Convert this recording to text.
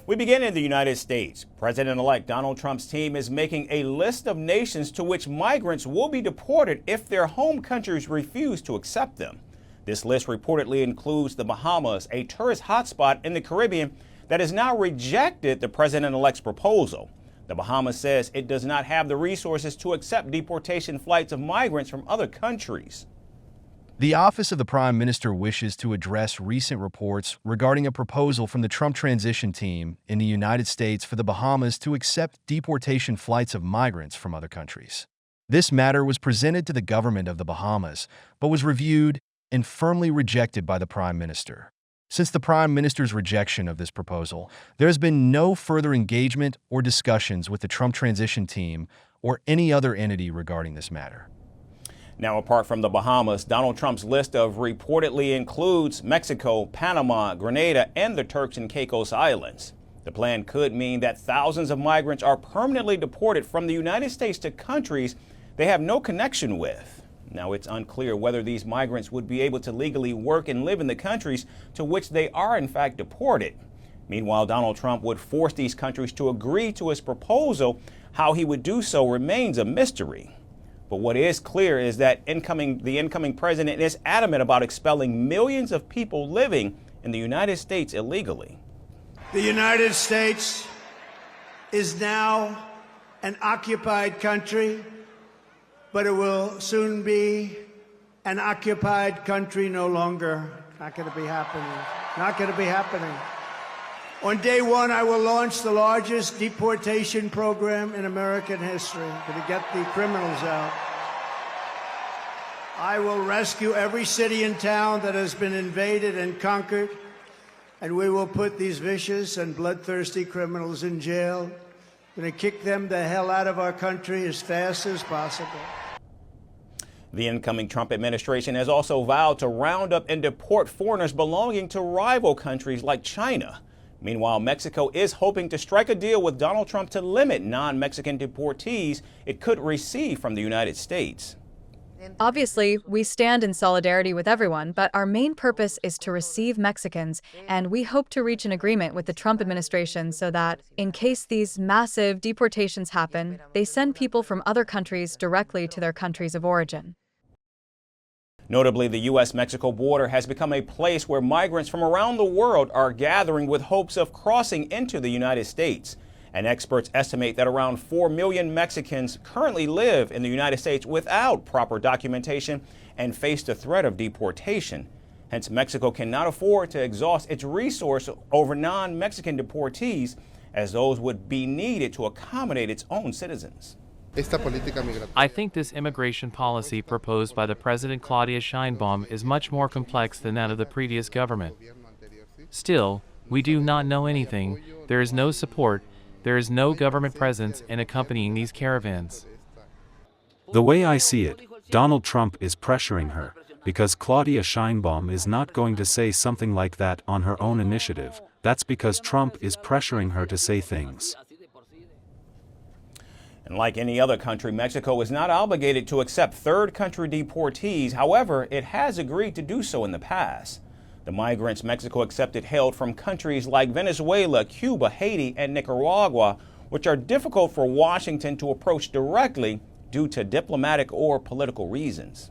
We begin in the United States. President-elect Donald Trump's team is making a list of nations to which migrants will be deported if their home countries refuse to accept them. This list reportedly includes the Bahamas, a tourist hotspot in the Caribbean that has now rejected the president-elect's proposal. The Bahamas says it does not have the resources to accept deportation flights of migrants from other countries. The Office of the Prime Minister wishes to address recent reports regarding a proposal from the Trump transition team in the United States for the Bahamas to accept deportation flights of migrants from other countries. This matter was presented to the government of the Bahamas, but was reviewed and firmly rejected by the Prime Minister. Since the Prime Minister's rejection of this proposal, there has been no further engagement or discussions with the Trump transition team or any other entity regarding this matter. Now, apart from the Bahamas, Donald Trump's list of reportedly includes Mexico, Panama, Grenada, and the Turks and Caicos Islands. The plan could mean that thousands of migrants are permanently deported from the United States to countries they have no connection with. Now, it's unclear whether these migrants would be able to legally work and live in the countries to which they are in fact deported. Meanwhile, Donald Trump would force these countries to agree to his proposal. How he would do so remains a mystery. But what is clear is that the incoming president is adamant about expelling millions of people living in the United States illegally. The United States is now an occupied country, but it will soon be an occupied country no longer. Not going to be happening. Not going to be happening. On day one, I will launch the largest deportation program in American history. Going to get the criminals out. I will rescue every city and town that has been invaded and conquered, and we will put these vicious and bloodthirsty criminals in jail. We're going to kick them the hell out of our country as fast as possible. The incoming Trump administration has also vowed to round up and deport foreigners belonging to rival countries like China. Meanwhile, Mexico is hoping to strike a deal with Donald Trump to limit non-Mexican deportees it could receive from the United States. Obviously, we stand in solidarity with everyone, but our main purpose is to receive Mexicans, and we hope to reach an agreement with the Trump administration so that, in case these massive deportations happen, they send people from other countries directly to their countries of origin. Notably, the U.S.-Mexico border has become a place where migrants from around the world are gathering with hopes of crossing into the United States. And experts estimate that around 4 million Mexicans currently live in the United States without proper documentation and face the threat of deportation. Hence, Mexico cannot afford to exhaust its resource over non-Mexican deportees, as those would be needed to accommodate its own citizens. I think this immigration policy proposed by the President Claudia Sheinbaum is much more complex than that of the previous government. Still, we do not know anything. There is no support. There is no government presence in accompanying these caravans. The way I see it, Donald Trump is pressuring her, because Claudia Sheinbaum is not going to say something like that on her own initiative. That's because Trump is pressuring her to say things. And like any other country, Mexico is not obligated to accept third country deportees. However, it has agreed to do so in the past. The migrants Mexico accepted hailed from countries like Venezuela, Cuba, Haiti, and Nicaragua, which are difficult for Washington to approach directly due to diplomatic or political reasons.